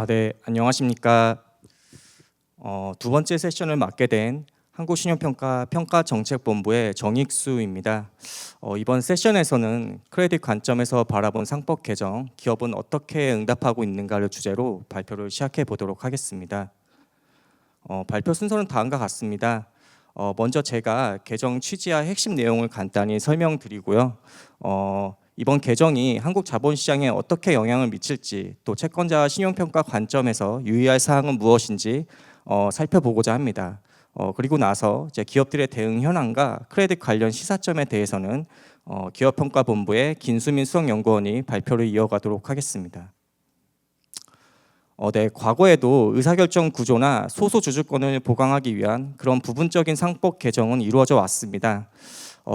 네, 안녕하십니까. 두 번째 세션을 맡게 된 한국신용평가 평가정책본부의 정익수입니다. 이번 세션에서는 크레딧 관점에서 바라본 상법 개정, 기업은 어떻게 응답하고 있는가를 주제로 발표를 시작해 보도록 하겠습니다. 발표 순서는 다음과 같습니다. 먼저 제가 개정 취지와 핵심 내용을 간단히 설명드리고요. 이번 개정이 한국 자본시장에 어떻게 영향을 미칠지, 또 채권자 신용평가 관점에서 유의할 사항은 무엇인지 살펴보고자 합니다. 그리고 나서 이제 기업들의 대응 현황과 크레딧 관련 시사점에 대해서는 기업평가본부의 김수민 수석연구원이 발표를 이어가도록 하겠습니다. 네, 과거에도 의사결정 구조나 소수주주권을 보강하기 위한 그런 부분적인 상법 개정은 이루어져 왔습니다.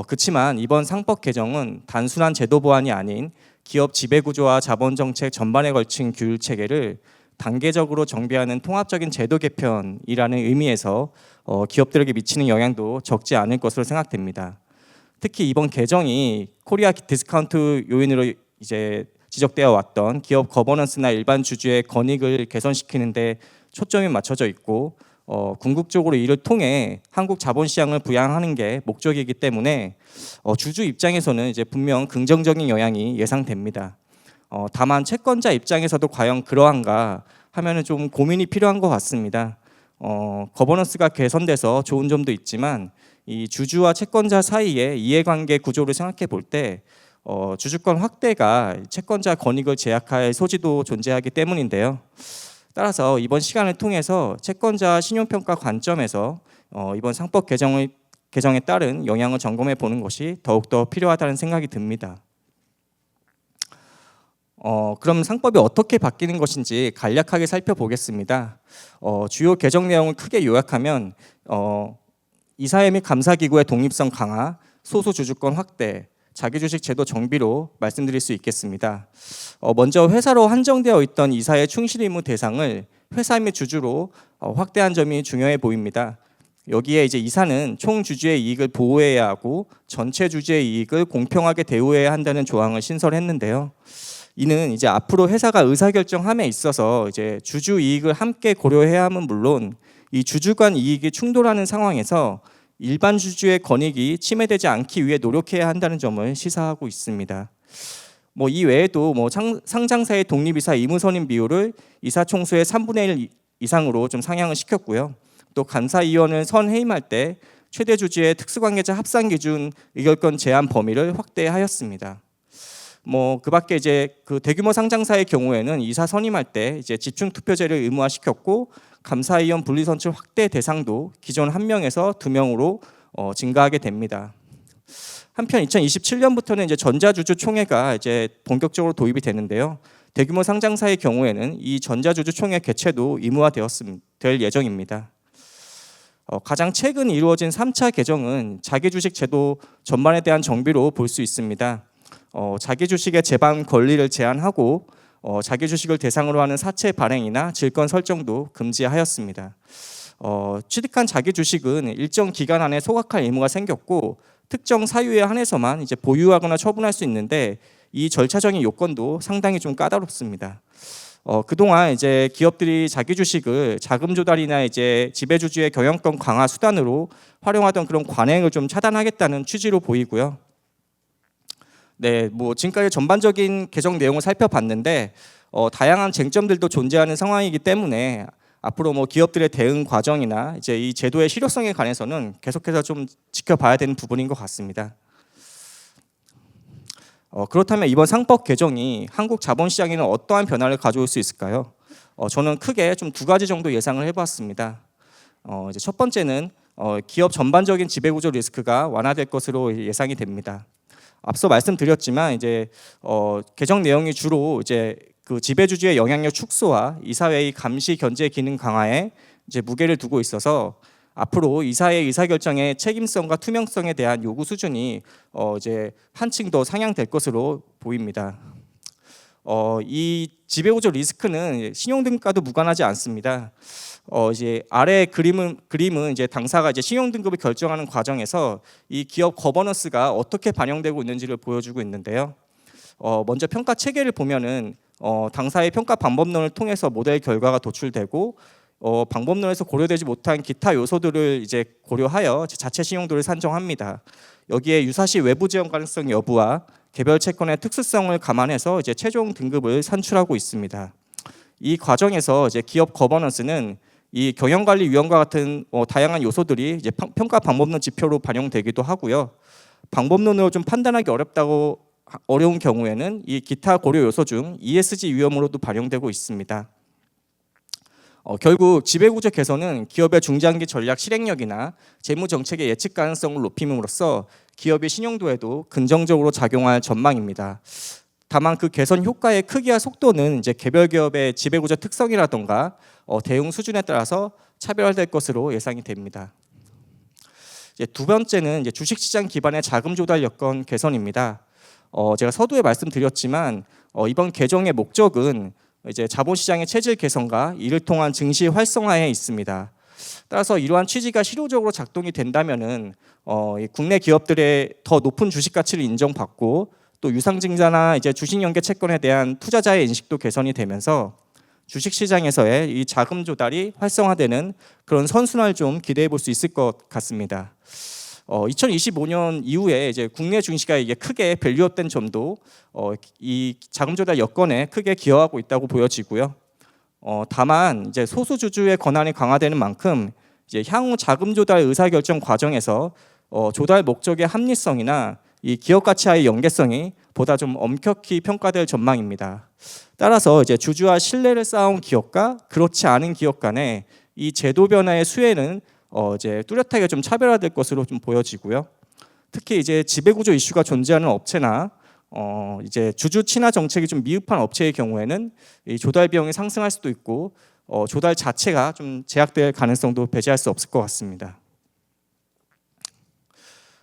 그렇지만 이번 상법 개정은 단순한 제도 보완이 아닌 기업 지배구조와 자본정책 전반에 걸친 규율 체계를 단계적으로 정비하는 통합적인 제도 개편이라는 의미에서 기업들에게 미치는 영향도 적지 않을 것으로 생각됩니다. 특히 이번 개정이 코리아 디스카운트 요인으로 이제 지적되어 왔던 기업 거버넌스나 일반 주주의 권익을 개선시키는 데 초점이 맞춰져 있고 궁극적으로 이를 통해 한국 자본시장을 부양하는 게 목적이기 때문에 주주 입장에서는 이제 분명 긍정적인 영향이 예상됩니다. 다만 채권자 입장에서도 과연 그러한가 하면은 좀 고민이 필요한 것 같습니다. 거버넌스가 개선돼서 좋은 점도 있지만 이 주주와 채권자 사이의 이해관계 구조를 생각해 볼 때 주주권 확대가 채권자 권익을 제약할 소지도 존재하기 때문인데요. 따라서 이번 시간을 통해서 채권자 신용평가 관점에서 이번 상법 개정에 따른 영향을 점검해 보는 것이 더욱더 필요하다는 생각이 듭니다. 그럼 상법이 어떻게 바뀌는 것인지 간략하게 살펴보겠습니다. 주요 개정 내용을 크게 요약하면 이사회 및 감사기구의 독립성 강화, 소수주주권 확대, 자기주식 제도 정비로 말씀드릴 수 있겠습니다. 먼저 회사로 한정되어 있던 이사의 충실 의무 대상을 회사 및 주주로 확대한 점이 중요해 보입니다. 여기에 이제 이사는 총 주주의 이익을 보호해야 하고 전체 주주의 이익을 공평하게 대우해야 한다는 조항을 신설했는데요. 이는 이제 앞으로 회사가 의사결정함에 있어서 이제 주주 이익을 함께 고려해야 함은 물론 이 주주 간 이익이 충돌하는 상황에서 일반 주주의 권익이 침해되지 않기 위해 노력해야 한다는 점을 시사하고 있습니다. 이 외에도 상장사의 독립이사 의무선임 비율을 이사 총수의 3분의 1 이상으로 좀 상향을 시켰고요. 또 감사위원을 선해임할 때 최대 주주의 특수관계자 합산 기준 의결권 제한 범위를 확대하였습니다. 그밖에 이제 그 대규모 상장사의 경우에는 이사 선임할 때 이제 집중 투표제를 의무화시켰고 감사위원 분리선출 확대 대상도 기존 1명에서 2명으로 증가하게 됩니다. 한편 2027년부터는 이제 전자주주 총회가 이제 본격적으로 도입이 되는데요. 대규모 상장사의 경우에는 이 전자주주 총회 개최도 될 예정입니다. 가장 최근 이루어진 3차 개정은 자기주식 제도 전반에 대한 정비로 볼 수 있습니다. 자기주식의 재반 권리를 제한하고 자기주식을 대상으로 하는 사채 발행이나 질권 설정도 금지하였습니다. 취득한 자기주식은 일정 기간 안에 소각할 의무가 생겼고 특정 사유에 한해서만 이제 보유하거나 처분할 수 있는데 이 절차적인 요건도 상당히 좀 까다롭습니다. 그동안 이제 기업들이 자기주식을 자금 조달이나 이제 지배주주의 경영권 강화 수단으로 활용하던 그런 관행을 좀 차단하겠다는 취지로 보이고요. 네, 지금까지 전반적인 개정 내용을 살펴봤는데 다양한 쟁점들도 존재하는 상황이기 때문에 앞으로 기업들의 대응 과정이나 이제 이 제도의 실효성에 관해서는 계속해서 좀 지켜봐야 되는 부분인 것 같습니다. 그렇다면 이번 상법 개정이 한국 자본시장에는 어떠한 변화를 가져올 수 있을까요? 저는 크게 좀 2가지 정도 예상을 해봤습니다. 이제 첫 번째는 기업 전반적인 지배구조 리스크가 완화될 것으로 예상이 됩니다. 앞서 말씀드렸지만 이제 개정 내용이 주로 이제 그 지배주주의 영향력 축소와 이사회의 감시 견제 기능 강화에 이제 무게를 두고 있어서 앞으로 이사의 의사결정의 책임성과 투명성에 대한 요구 수준이 이제 한층 더 상향될 것으로 보입니다. 이 지배구조 리스크는 신용등급과도 무관하지 않습니다. 이제 아래 그림은 이제 당사가 이제 신용등급을 결정하는 과정에서 이 기업 거버넌스가 어떻게 반영되고 있는지를 보여주고 있는데요. 먼저 평가 체계를 보면은 당사의 평가 방법론을 통해서 모델 결과가 도출되고 방법론에서 고려되지 못한 기타 요소들을 이제 고려하여 자체 신용도를 산정합니다. 여기에 유사시 외부 지원 가능성 여부와 개별 채권의 특수성을 감안해서 이제 최종 등급을 산출하고 있습니다. 이 과정에서 이제 기업 거버넌스는 이 경영관리위원과 같은 다양한 요소들이 이제 평가 방법론 지표로 반영되기도 하고요. 방법론으로 좀 판단하기 어려운 경우에는 이 기타 고려 요소 중 ESG 위험으로도 반영되고 있습니다. 결국 지배구조 개선은 기업의 중장기 전략 실행력이나 재무 정책의 예측 가능성을 높임으로써 기업의 신용도에도 긍정적으로 작용할 전망입니다. 다만 그 개선 효과의 크기와 속도는 이제 개별 기업의 지배구조 특성이라던가 대응 수준에 따라서 차별화될 것으로 예상이 됩니다. 이제 두 번째는 이제 주식시장 기반의 자금 조달 여건 개선입니다. 제가 서두에 말씀드렸지만 이번 개정의 목적은 이제 자본시장의 체질 개선과 이를 통한 증시 활성화에 있습니다. 따라서 이러한 취지가 실효적으로 작동이 된다면은 국내 기업들의 더 높은 주식 가치를 인정받고 또 유상증자나 이제 주식연계 채권에 대한 투자자의 인식도 개선이 되면서 주식시장에서의 이 자금 조달이 활성화되는 그런 선순환을 좀 기대해 볼 수 있을 것 같습니다. 2025년 이후에 이제 국내 증시가 이게 크게 밸류업된 점도 이 자금 조달 여건에 크게 기여하고 있다고 보여지고요. 다만 이제 소수 주주의 권한이 강화되는 만큼 이제 향후 자금 조달 의사 결정 과정에서 조달 목적의 합리성이나 이 기업 가치와의 연계성이 보다 좀 엄격히 평가될 전망입니다. 따라서 이제 주주와 신뢰를 쌓아온 기업과 그렇지 않은 기업 간의 이 제도 변화의 수혜는 이제 뚜렷하게 좀 차별화될 것으로 좀 보여지고요. 특히 이제 지배구조 이슈가 존재하는 업체나 이제 주주 친화 정책이 좀 미흡한 업체의 경우에는 이 조달 비용이 상승할 수도 있고 조달 자체가 좀 제약될 가능성도 배제할 수 없을 것 같습니다.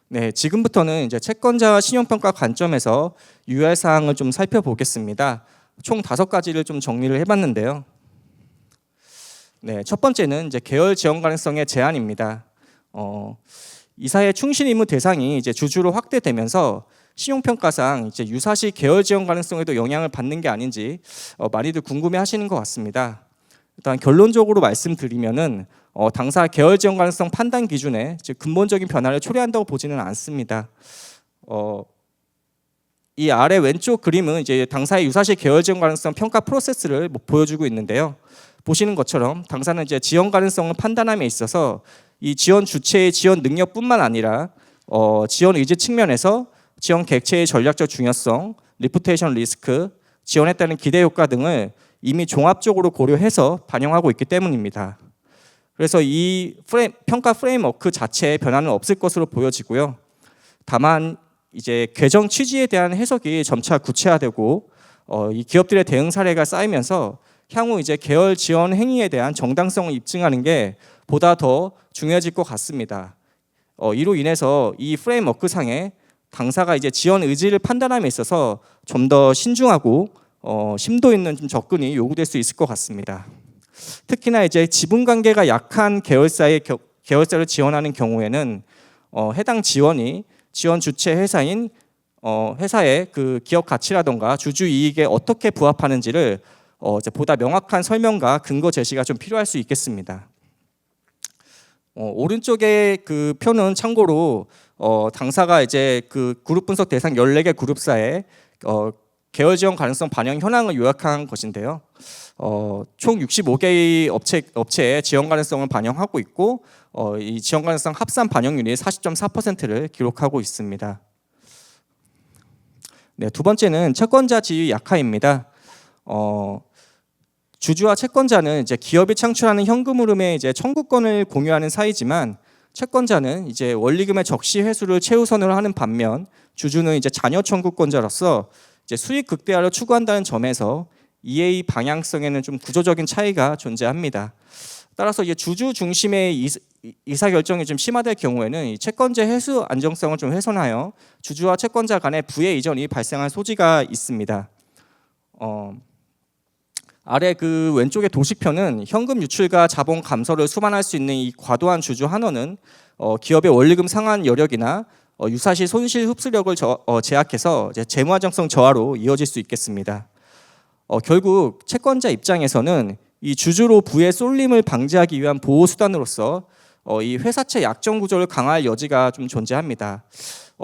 네, 지금부터는 이제 채권자와 신용평가 관점에서 유의할 사항을 좀 살펴보겠습니다. 총 5가지를 좀 정리를 해봤는데요. 네, 첫 번째는 이제 계열 지원 가능성의 제한입니다. 이사의 충실 의무 대상이 이제 주주로 확대되면서 신용평가상 이제 유사시 계열 지원 가능성에도 영향을 받는 게 아닌지 많이들 궁금해하시는 것 같습니다. 일단 결론적으로 말씀드리면은 당사 계열 지원 가능성 판단 기준에 근본적인 변화를 초래한다고 보지는 않습니다. 이 아래 왼쪽 그림은 이제 당사의 유사시 계열 지원 가능성 평가 프로세스를 보여주고 있는데요. 보시는 것처럼 당사는 이제 지원 가능성을 판단함에 있어서 이 지원 주체의 지원 능력뿐만 아니라 지원 의지 측면에서 지원 객체의 전략적 중요성, 리푸테이션 리스크, 지원에 따른 기대 효과 등을 이미 종합적으로 고려해서 반영하고 있기 때문입니다. 그래서 이 평가 프레임워크 자체에 변화는 없을 것으로 보여지고요. 다만 이제 개정 취지에 대한 해석이 점차 구체화되고 이 기업들의 대응 사례가 쌓이면서 향후 이제 계열 지원 행위에 대한 정당성을 입증하는 게 보다 더 중요해질 것 같습니다. 이로 인해서 이 프레임워크 상에 당사가 이제 지원 의지를 판단함에 있어서 좀 더 신중하고 심도 있는 좀 접근이 요구될 수 있을 것 같습니다. 특히나 이제 지분 관계가 약한 계열사를 지원하는 경우에는 해당 지원이 지원 주체 회사인 회사의 그 기업 가치라던가 주주 이익에 어떻게 부합하는지를 이제 보다 명확한 설명과 근거 제시가 좀 필요할 수 있겠습니다. 오른쪽의 그 표는 참고로 당사가 이제 그 그룹 분석 대상 14개 그룹사의 계열 지원 가능성 반영 현황을 요약한 것인데요. 총 65개의 업체의 지원 가능성을 반영하고 있고 이 지원 가능성 합산 반영률이 40.4%를 기록하고 있습니다. 네, 두 번째는 채권자 지위 약화입니다. 주주와 채권자는 이제 기업이 창출하는 현금 흐름의 이제 청구권을 공유하는 사이지만 채권자는 이제 원리금의 적시 회수를 최우선으로 하는 반면 주주는 이제 잔여 청구권자로서 이제 수익 극대화를 추구한다는 점에서 EA 방향성에는 좀 구조적인 차이가 존재합니다. 따라서 이제 주주 중심의 이사 결정이 좀 심화될 경우에는 이 채권자 회수 안정성을 좀 훼손하여 주주와 채권자 간의 부의 이전이 발생할 소지가 있습니다. 어, 아래 그 왼쪽의 도식표는 현금 유출과 자본 감소를 수반할 수 있는 이 과도한 주주 환원은 기업의 원리금 상환 여력이나 유사시 손실 흡수력을 제약해서 이제 재무 안정성 저하로 이어질 수 있겠습니다. 결국 채권자 입장에서는 이 주주로 부의 쏠림을 방지하기 위한 보호 수단으로서 이 회사채 약정 구조를 강화할 여지가 좀 존재합니다.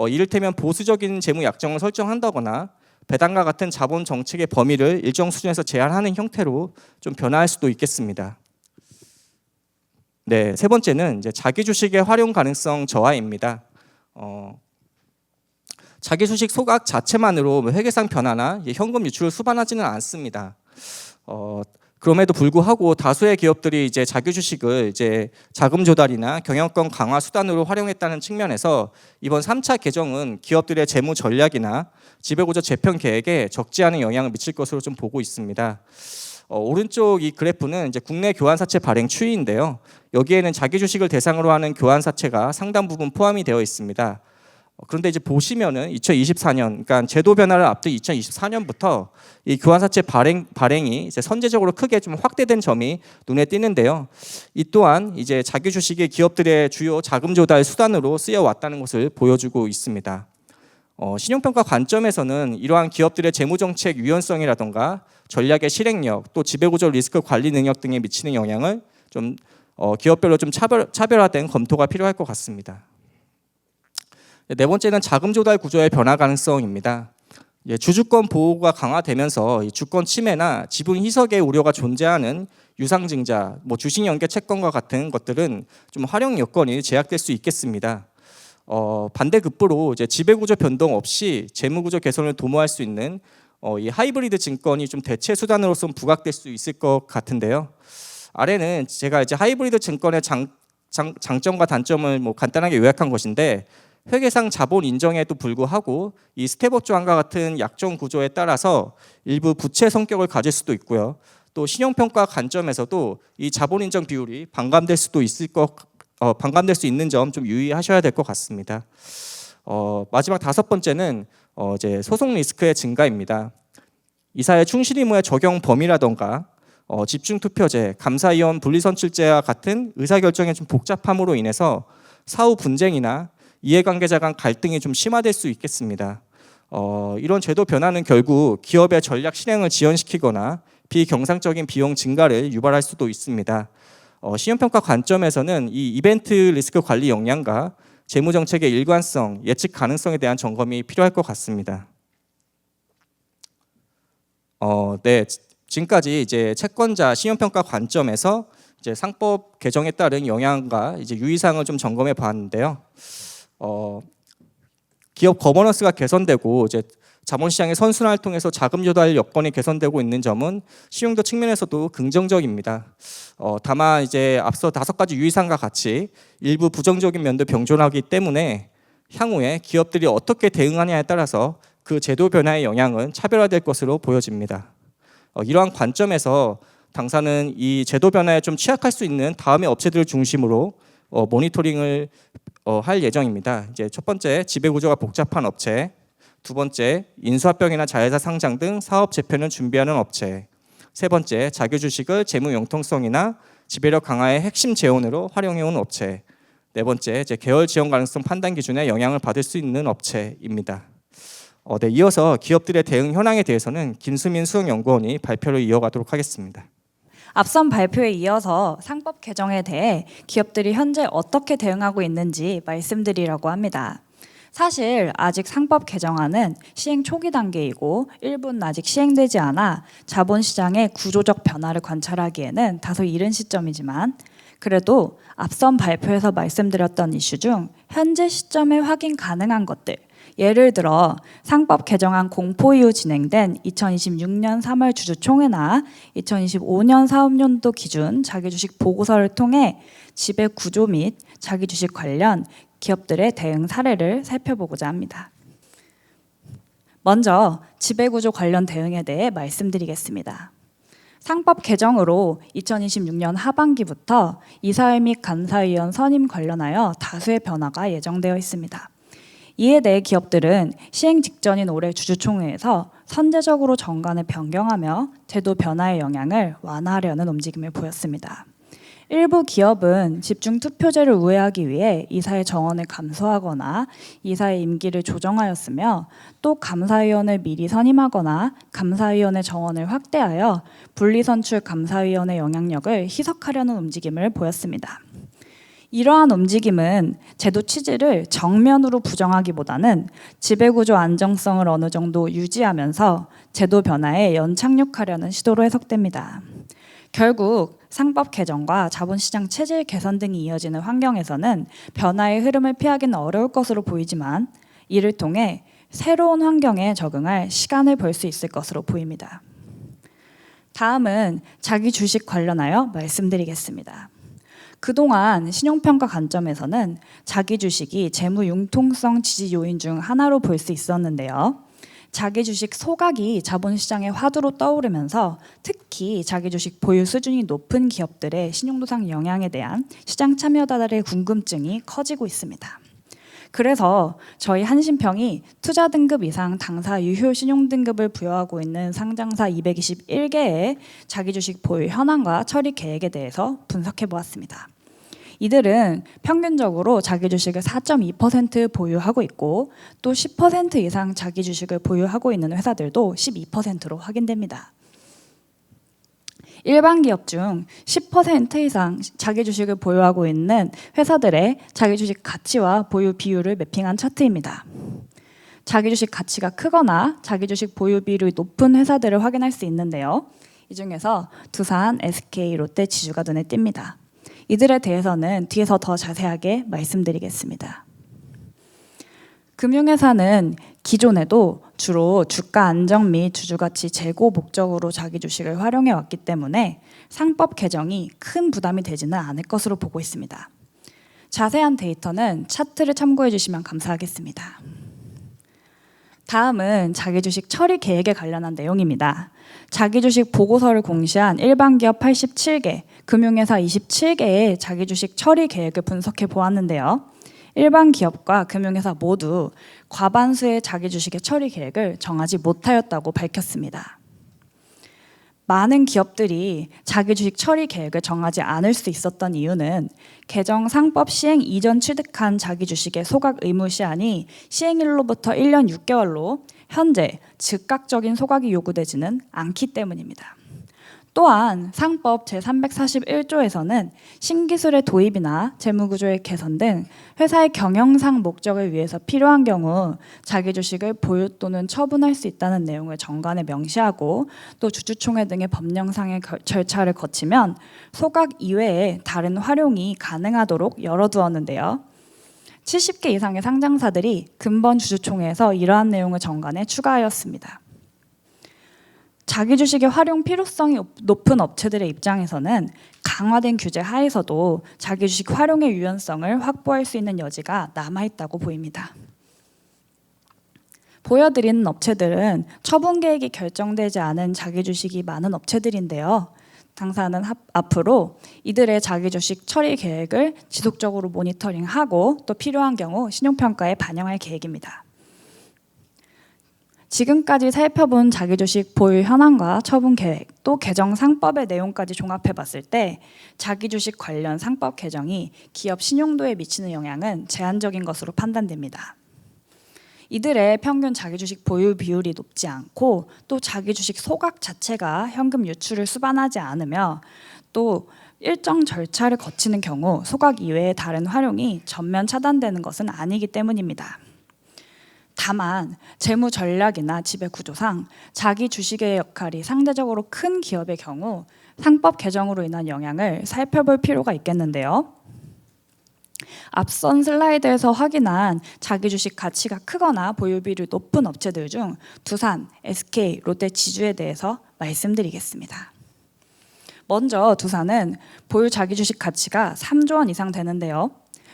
이를테면 보수적인 재무 약정을 설정한다거나 배당과 같은 자본 정책의 범위를 일정 수준에서 제한하는 형태로 좀 변화할 수도 있겠습니다. 네, 세 번째는 이제 자기 주식의 활용 가능성 저하입니다. 자기 주식 소각 자체만으로 회계상 변화나 현금 유출을 수반하지는 않습니다. 그럼에도 불구하고 다수의 기업들이 이제 자기 주식을 이제 자금 조달이나 경영권 강화 수단으로 활용했다는 측면에서 이번 3차 개정은 기업들의 재무 전략이나 지배구조 재편 계획에 적지 않은 영향을 미칠 것으로 좀 보고 있습니다. 오른쪽 이 그래프는 이제 국내 교환사채 발행 추이인데요. 여기에는 자기 주식을 대상으로 하는 교환사채가 상당 부분 포함이 되어 있습니다. 그런데 이제 보시면은 2024년, 그러니까 제도 변화를 앞둔 2024년부터 이 교환사채 발행이 이제 선제적으로 크게 좀 확대된 점이 눈에 띄는데요. 이 또한 이제 자기 주식이 기업들의 주요 자금 조달 수단으로 쓰여 왔다는 것을 보여주고 있습니다. 신용평가 관점에서는 이러한 기업들의 재무정책 유연성이라던가 전략의 실행력, 또 지배구조 리스크 관리 능력 등에 미치는 영향을 좀 기업별로 좀 차별화된 검토가 필요할 것 같습니다. 네 번째는 자금 조달 구조의 변화 가능성입니다. 주주권 보호가 강화되면서 주권 침해나 지분 희석의 우려가 존재하는 유상증자, 주식 연계 채권과 같은 것들은 좀 활용 여건이 제약될 수 있겠습니다. 반대급부로 이제 지배구조 변동 없이 재무구조 개선을 도모할 수 있는 이 하이브리드 증권이 좀 대체 수단으로서 부각될 수 있을 것 같은데요. 아래는 제가 이제 하이브리드 증권의 장점과 단점을 간단하게 요약한 것인데, 회계상 자본 인정에도 불구하고 이 스텝업 조항과 같은 약정 구조에 따라서 일부 부채 성격을 가질 수도 있고요. 또 신용평가 관점에서도 이 자본 인정 비율이 반감될 수 있는 점 좀 유의하셔야 될 것 같습니다. 마지막 다섯 번째는 이제 소송 리스크의 증가입니다. 이사의 충실 의무의 적용 범위라던가 집중투표제, 감사위원 분리선출제와 같은 의사결정의 좀 복잡함으로 인해서 사후 분쟁이나 이해관계자 간 갈등이 좀 심화될 수 있겠습니다. 이런 제도 변화는 결국 기업의 전략 실행을 지연시키거나 비경상적인 비용 증가를 유발할 수도 있습니다. 신용평가 관점에서는 이 이벤트 리스크 관리 역량과 재무정책의 일관성, 예측 가능성에 대한 점검이 필요할 것 같습니다. 네, 지금까지 이제 채권자 신용평가 관점에서 이제 상법 개정에 따른 영향과 이제 유의사항을 좀 점검해 봤는데요. 기업 거버넌스가 개선되고 이제 자본시장의 선순환을 통해서 자금 조달 여건이 개선되고 있는 점은 신용도 측면에서도 긍정적입니다. 다만 이제 앞서 5가지 유의사항과 같이 일부 부정적인 면도 병존하기 때문에 향후에 기업들이 어떻게 대응하냐에 따라서 그 제도 변화의 영향은 차별화될 것으로 보여집니다. 이러한 관점에서 당사는 이 제도 변화에 좀 취약할 수 있는 다음의 업체들을 중심으로 모니터링을 할 예정입니다. 이제 첫 번째, 지배구조가 복잡한 업체. 두 번째, 인수합병이나 자회사 상장 등 사업 재편을 준비하는 업체. 세 번째, 자기주식을 재무 융통성이나 지배력 강화의 핵심 재원으로 활용해온 업체. 네 번째, 이제 계열 지원 가능성 판단 기준에 영향을 받을 수 있는 업체입니다. 네, 이어서 기업들의 대응 현황에 대해서는 김수민 수석연구원이 발표를 이어가도록 하겠습니다. 앞선 발표에 이어서 상법 개정에 대해 기업들이 현재 어떻게 대응하고 있는지 말씀드리려고 합니다. 사실 아직 상법 개정안은 시행 초기 단계이고 일부는 아직 시행되지 않아 자본시장의 구조적 변화를 관찰하기에는 다소 이른 시점이지만, 그래도 앞선 발표에서 말씀드렸던 이슈 중 현재 시점에 확인 가능한 것들, 예를 들어 상법 개정안 공포 이후 진행된 2026년 3월 주주총회나 2025년 사업연도 기준 자기주식 보고서를 통해 지배 구조 및 자기주식 관련 기업들의 대응 사례를 살펴보고자 합니다. 먼저 지배구조 관련 대응에 대해 말씀드리겠습니다. 상법 개정으로 2026년 하반기부터 이사회 및 감사위원 선임 관련하여 다수의 변화가 예정되어 있습니다. 이에 대해 기업들은 시행 직전인 올해 주주총회에서 선제적으로 정관을 변경하며 제도 변화의 영향을 완화하려는 움직임을 보였습니다. 일부 기업은 집중 투표제를 우회하기 위해 이사의 정원을 감소하거나 이사의 임기를 조정하였으며, 또 감사위원을 미리 선임하거나 감사위원회 정원을 확대하여 분리선출 감사위원회 영향력을 희석하려는 움직임을 보였습니다. 이러한 움직임은 제도 취지를 정면으로 부정하기보다는 지배구조 안정성을 어느 정도 유지하면서 제도 변화에 연착륙하려는 시도로 해석됩니다. 결국 상법 개정과 자본시장 체질 개선 등이 이어지는 환경에서는 변화의 흐름을 피하기는 어려울 것으로 보이지만, 이를 통해 새로운 환경에 적응할 시간을 벌 수 있을 것으로 보입니다. 다음은 자기 주식 관련하여 말씀드리겠습니다. 그동안 신용평가 관점에서는 자기 주식이 재무 융통성 지지 요인 중 하나로 볼 수 있었는데요. 자기 주식 소각이 자본시장의 화두로 떠오르면서 특히 자기 주식 보유 수준이 높은 기업들의 신용도상 영향에 대한 시장 참여자들의 궁금증이 커지고 있습니다. 그래서 저희 한신평이 투자 등급 이상 당사 유효 신용 등급을 부여하고 있는 상장사 221개의 자기 주식 보유 현황과 처리 계획에 대해서 분석해 보았습니다. 이들은 평균적으로 자기 주식을 4.2% 보유하고 있고, 또 10% 이상 자기 주식을 보유하고 있는 회사들도 12%로 확인됩니다. 일반 기업 중 10% 이상 자기 주식을 보유하고 있는 회사들의 자기 주식 가치와 보유 비율을 매핑한 차트입니다. 자기 주식 가치가 크거나 자기 주식 보유 비율이 높은 회사들을 확인할 수 있는데요. 이 중에서 두산, SK, 롯데, 지주가 눈에 띕니다. 이들에 대해서는 뒤에서 더 자세하게 말씀드리겠습니다. 금융회사는 기존에도 주로 주가 안정 및 주주가치 제고 목적으로 자기 주식을 활용해 왔기 때문에 상법 개정이 큰 부담이 되지는 않을 것으로 보고 있습니다. 자세한 데이터는 차트를 참고해 주시면 감사하겠습니다. 다음은 자기 주식 처리 계획에 관련한 내용입니다. 자기 주식 보고서를 공시한 일반 기업 87개, 금융회사 27개의 자기 주식 처리 계획을 분석해 보았는데요. 일반 기업과 금융회사 모두 과반수의 자기 주식의 처리 계획을 정하지 못하였다고 밝혔습니다. 많은 기업들이 자기 주식 처리 계획을 정하지 않을 수 있었던 이유는 개정 상법 시행 이전 취득한 자기 주식의 소각 의무 시한이 시행일로부터 1년 6개월로 현재 즉각적인 소각이 요구되지는 않기 때문입니다. 또한 상법 제341조에서는 신기술의 도입이나 재무구조의 개선 등 회사의 경영상 목적을 위해서 필요한 경우 자기 주식을 보유 또는 처분할 수 있다는 내용을 정관에 명시하고, 또 주주총회 등의 법령상의 절차를 거치면 소각 이외에 다른 활용이 가능하도록 열어두었는데요. 70개 이상의 상장사들이 근본 주주총회에서 이러한 내용을 정관에 추가하였습니다. 자기 주식의 활용 필요성이 높은 업체들의 입장에서는 강화된 규제 하에서도 자기 주식 활용의 유연성을 확보할 수 있는 여지가 남아있다고 보입니다. 보여드리는 업체들은 처분 계획이 결정되지 않은 자기 주식이 많은 업체들인데요. 당사는 앞으로 이들의 자기 주식 처리 계획을 지속적으로 모니터링하고 또 필요한 경우 신용평가에 반영할 계획입니다. 지금까지 살펴본 자기 주식 보유 현황과 처분 계획, 또 개정 상법의 내용까지 종합해 봤을 때 자기 주식 관련 상법 개정이 기업 신용도에 미치는 영향은 제한적인 것으로 판단됩니다. 이들의 평균 자기 주식 보유 비율이 높지 않고, 또 자기 주식 소각 자체가 현금 유출을 수반하지 않으며, 또 일정 절차를 거치는 경우 소각 이외의 다른 활용이 전면 차단되는 것은 아니기 때문입니다. 다만 재무 전략이나 지배 구조상 자기 주식의 역할이 상대적으로 큰 기업의 경우 상법 개정으로 인한 영향을 살펴볼 필요가 있겠는데요. 앞선 슬라이드에서 확인한 자기 주식 가치가 크거나 보유 비율이 높은 업체들 중 두산, SK, 롯데, 지주에 대해서 말씀드리겠습니다. 먼저 두산은 보유 자기 주식 가치가 3조 원 이상 되는데요.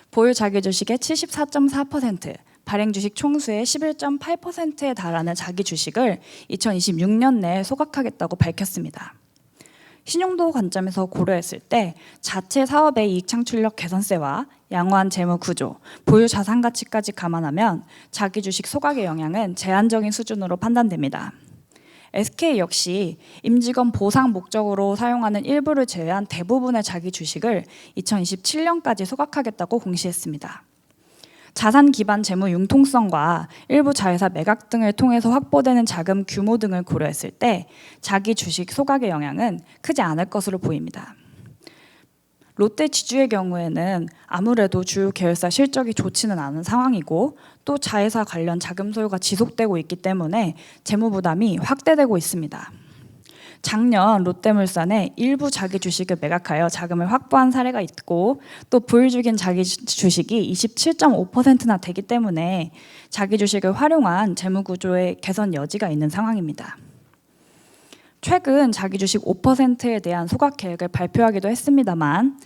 보유 자기 주식의 74.4%, 발행 주식 총수의 11.8%에 달하는 자기 주식을 2026년 내에 소각하겠다고 밝혔습니다. 신용도 관점에서 고려했을 때 자체 사업의 이익 창출력 개선세와 양호한 재무 구조, 보유 자산 가치까지 감안하면 자기 주식 소각의 영향은 제한적인 수준으로 판단됩니다. SK 역시 임직원 보상 목적으로 사용하는 일부를 제외한 대부분의 자기 주식을 2027년까지 소각하겠다고 공시했습니다. 자산 기반 재무 융통성과 일부 자회사 매각 등을 통해서 확보되는 자금 규모 등을 고려했을 때 자기 주식 소각의 영향은 크지 않을 것으로 보입니다. 롯데 지주의 경우에는 아무래도 주요 계열사 실적이 좋지는 않은 상황이고 또 자회사 관련 자금 소요가 지속되고 있기 때문에 재무 부담이 확대되고 있습니다. 작년 롯데물산에 일부 자기 주식을 매각하여 자금을 확보한 사례가 있고 또 보유중인 자기 주식이 27.5%나 되기 때문에 자기 주식을 활용한 재무 구조의 개선 여지가 있는 상황입니다. 최근 자기 주식 5%에 대한 소각 계획을 발표하기도 했습니다만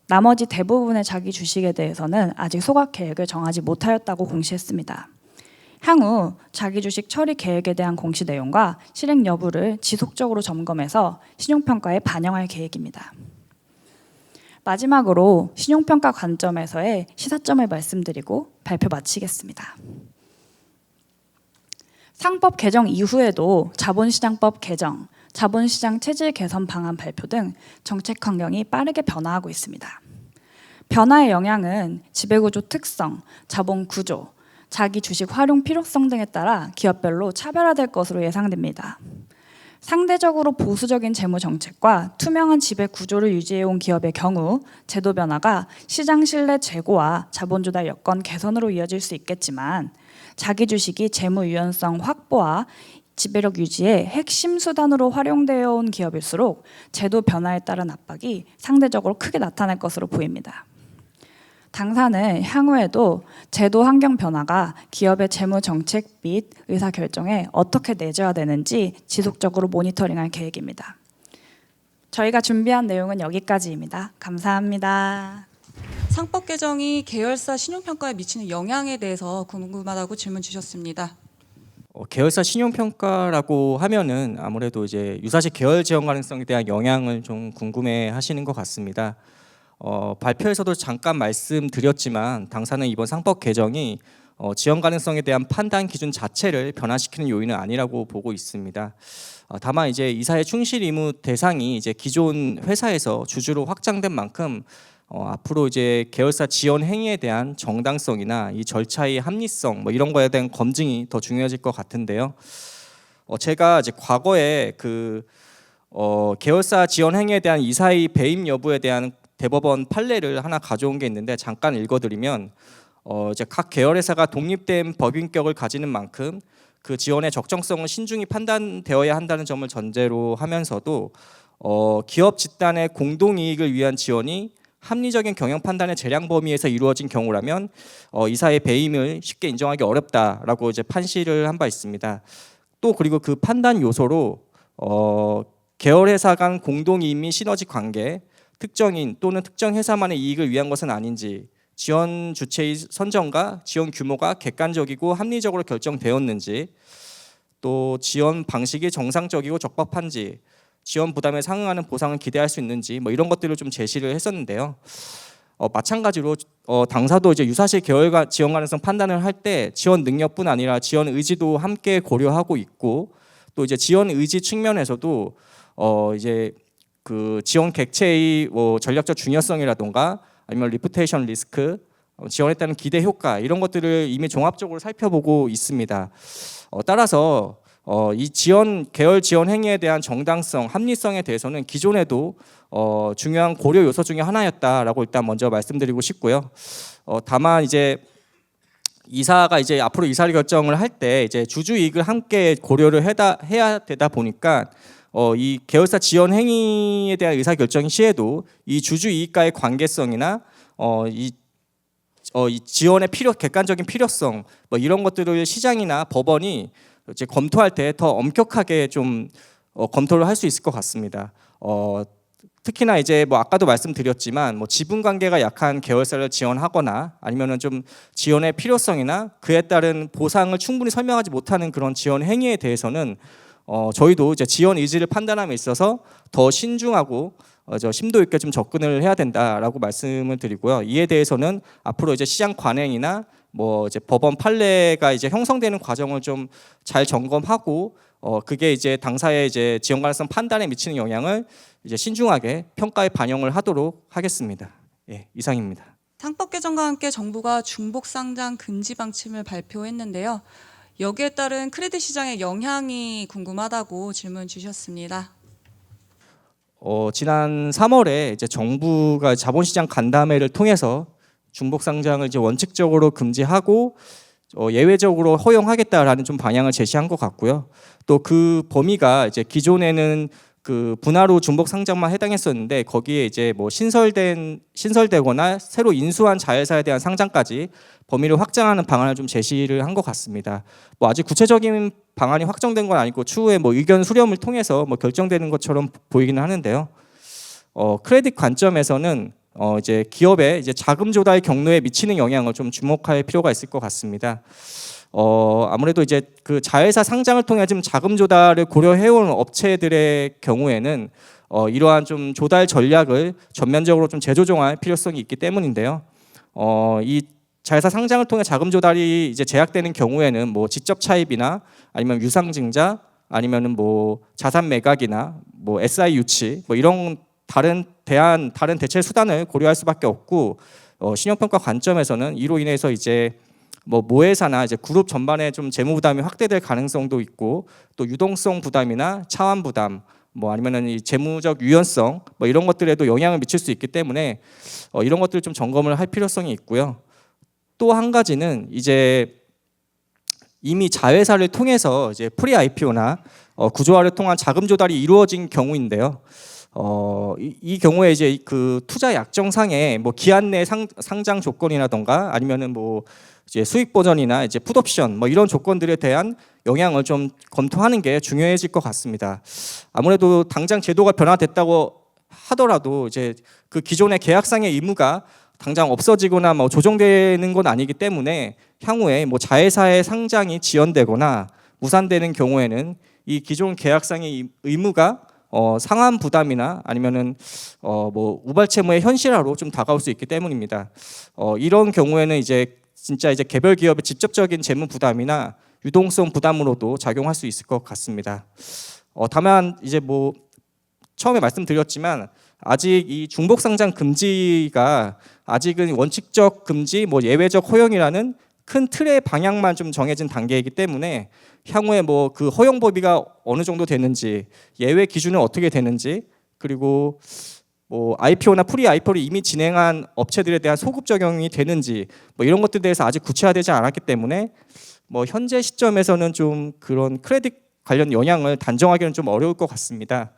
나머지 대부분의 자기 주식에 대해서는 아직 소각 계획을 정하지 못하였다고 공시했습니다. 향후 자기 주식 처리 계획에 대한 공시 내용과 실행 여부를 지속적으로 점검해서 신용평가에 반영할 계획입니다. 마지막으로 신용평가 관점에서의 시사점을 말씀드리고 발표 마치겠습니다. 상법 개정 이후에도 자본시장법 개정, 자본시장 체질 개선 방안 발표 등 정책 환경이 빠르게 변화하고 있습니다. 변화의 영향은 지배구조 특성, 자본 구조, 자기 주식 활용 필요성 등에 따라 기업별로 차별화될 것으로 예상됩니다. 상대적으로 보수적인 재무 정책과 투명한 지배 구조를 유지해온 기업의 경우 제도 변화가 시장 신뢰 제고와 자본 조달 여건 개선으로 이어질 수 있겠지만 자기 주식이 재무 유연성 확보와 지배력 유지의 핵심 수단으로 활용되어 온 기업일수록 제도 변화에 따른 압박이 상대적으로 크게 나타날 것으로 보입니다. 당사는 향후에도 제도 환경 변화가 기업의 재무 정책 및 의사 결정에 어떻게 내재화되는지 지속적으로 모니터링할 계획입니다. 저희가 준비한 내용은 여기까지입니다. 감사합니다. 상법 개정이 계열사 신용평가에 미치는 영향에 대해서 궁금하다고 질문 주셨습니다. 계열사 신용평가라고 하면은 아무래도 이제 유사시 계열 지원 가능성에 대한 영향을 좀 궁금해하시는 것 같습니다. 발표에서도 잠깐 말씀드렸지만 당사는 이번 상법 개정이 지원 가능성에 대한 판단 기준 자체를 변화시키는 요인은 아니라고 보고 있습니다. 다만 이제 이사의 충실 의무 대상이 이제 기존 회사에서 주주로 확장된 만큼 앞으로 이제 계열사 지원 행위에 대한 정당성이나 이 절차의 합리성 뭐 이런 거에 대한 검증이 더 중요해질 것 같은데요. 제가 이제 과거에 계열사 지원 행위에 대한 이사의 배임 여부에 대한 대법원 판례를 하나 가져온 게 있는데 잠깐 읽어드리면 이제 각 계열 회사가 독립된 법인격을 가지는 만큼 그 지원의 적정성은 신중히 판단되어야 한다는 점을 전제로 하면서도 기업 집단의 공동이익을 위한 지원이 합리적인 경영 판단의 재량 범위에서 이루어진 경우라면 이사의 배임을 쉽게 인정하기 어렵다라고 이제 판시를 한 바 있습니다. 또 그리고 그 판단 요소로 계열 회사 간 공동이익 및 시너지 관계, 특정인 또는 특정 회사만의 이익을 위한 것은 아닌지, 지원 주체의 선정과 지원 규모가 객관적이고 합리적으로 결정되었는지, 또 지원 방식이 정상적이고 적법한지, 지원 부담에 상응하는 보상을 기대할 수 있는지 뭐 이런 것들을 좀 제시를 했었는데요. 마찬가지로 당사도 이제 유사시 계열 지원 가능성 판단을 할 때 지원 능력뿐 아니라 지원 의지도 함께 고려하고 있고 또 이제 지원 의지 측면에서도 이제 그 지원 객체의 전략적 중요성이라던가 아니면 리푸테이션 리스크, 지원에 따른 기대 효과 이런 것들을 이미 종합적으로 살펴보고 있습니다. 따라서 이 계열 지원 행위에 대한 정당성, 합리성에 대해서는 기존에도 중요한 고려 요소 중에 하나였다라고 일단 먼저 말씀드리고 싶고요. 다만 이제 이사가 이제 앞으로 이사를 결정을 할 때 이제 주주 이익을 함께 고려를 해야 되다 보니까 이 계열사 지원 행위에 대한 의사 결정 시에도 이 주주 이익과의 관계성이나 이 지원의 객관적인 필요성 뭐 이런 것들을 시장이나 법원이 이제 검토할 때 더 엄격하게 좀 검토를 할 수 있을 것 같습니다. 특히나 이제 뭐 아까도 말씀드렸지만 뭐 지분 관계가 약한 계열사를 지원하거나 아니면은 좀 지원의 필요성이나 그에 따른 보상을 충분히 설명하지 못하는 그런 지원 행위에 대해서는 저희도 이제 지원 의지를 판단함에 있어서 더 신중하고 심도 있게 좀 접근을 해야 된다라고 말씀을 드리고요. 이에 대해서는 앞으로 이제 시장 관행이나 뭐 이제 법원 판례가 이제 형성되는 과정을 좀 잘 점검하고 그게 이제 당사의 이제 지원 가능성 판단에 미치는 영향을 이제 신중하게 평가에 반영을 하도록 하겠습니다. 예, 이상입니다. 상법 개정과 함께 정부가 중복 상장 금지 방침을 발표했는데요. 여기에 따른 크레딧 시장의 영향이 궁금하다고 질문 주셨습니다. 지난 3월에 이제 정부가 자본시장 간담회를 통해서 중복 상장을 이제 원칙적으로 금지하고 예외적으로 허용하겠다라는 좀 방향을 제시한 것 같고요. 또 그 범위가 이제 기존에는 그 분할 후 중복 상장만 해당했었는데 거기에 이제 뭐 신설되거나 새로 인수한 자회사에 대한 상장까지 범위를 확장하는 방안을 좀 제시를 한 것 같습니다. 뭐 아직 구체적인 방안이 확정된 건 아니고 추후에 뭐 의견 수렴을 통해서 뭐 결정되는 것처럼 보이기는 하는데요. 크레딧 관점에서는 이제 기업의 이제 자금 조달 경로에 미치는 영향을 좀 주목할 필요가 있을 것 같습니다. 아무래도 이제 그 자회사 상장을 통해 좀 자금 조달을 고려해온 업체들의 경우에는 이러한 좀 조달 전략을 전면적으로 좀 재조정할 필요성이 있기 때문인데요. 이 자회사 상장을 통해 자금 조달이 이제 제약되는 경우에는 뭐 지적 차입이나 아니면 유상증자 아니면은 뭐 자산 매각이나 뭐 SI 유치 뭐 이런 다른 대체 수단을 고려할 수밖에 없고 신용평가 관점에서는 이로 인해서 이제 뭐 모회사나 이제 그룹 전반에 좀 재무 부담이 확대될 가능성도 있고 또 유동성 부담이나 차환 부담 뭐 아니면은 이 재무적 유연성 뭐 이런 것들에도 영향을 미칠 수 있기 때문에 이런 것들을 좀 점검을 할 필요성이 있고요. 또 한 가지는 이제 이미 자회사를 통해서 이제 프리 IPO나 구조화를 통한 자금 조달이 이루어진 경우인데요. 이 경우에 이제 그 투자 약정상에 뭐 기한 내 상장 조건이라던가 아니면은 뭐 이제 수익 보전이나 이제 풋옵션 뭐 이런 조건들에 대한 영향을 좀 검토하는 게 중요해질 것 같습니다. 아무래도 당장 제도가 변화됐다고 하더라도 이제 그 기존의 계약상의 의무가 당장 없어지거나 뭐 조정되는 건 아니기 때문에 향후에 뭐 자회사의 상장이 지연되거나 무산되는 경우에는 이 기존 계약상의 의무가 상환 부담이나 아니면은 뭐 우발 채무의 현실화로 좀 다가올 수 있기 때문입니다. 이런 경우에는 이제 진짜 이제 개별 기업의 직접적인 재무 부담이나 유동성 부담으로도 작용할 수 있을 것 같습니다. 다만 이제 뭐 처음에 말씀드렸지만 아직 이 중복 상장 금지가 아직은 원칙적 금지, 뭐 예외적 허용이라는 큰 틀의 방향만 좀 정해진 단계이기 때문에 향후에 뭐 그 허용 범위가 어느 정도 되는지, 예외 기준은 어떻게 되는지, 그리고 뭐 IPO나 프리 IPO를 이미 진행한 업체들에 대한 소급 적용이 되는지 뭐 이런 것들에 대해서 아직 구체화되지 않았기 때문에 뭐 현재 시점에서는 좀 그런 크레딧 관련 영향을 단정하기는 좀 어려울 것 같습니다.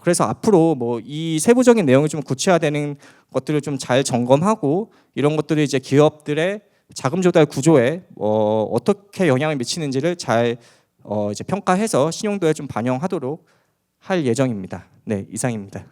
그래서 앞으로 뭐 이 세부적인 내용이 좀 구체화되는 것들을 좀 잘 점검하고 이런 것들이 이제 기업들의 자금 조달 구조에 어떻게 영향을 미치는지를 잘 이제 평가해서 신용도에 좀 반영하도록 할 예정입니다. 네, 이상입니다.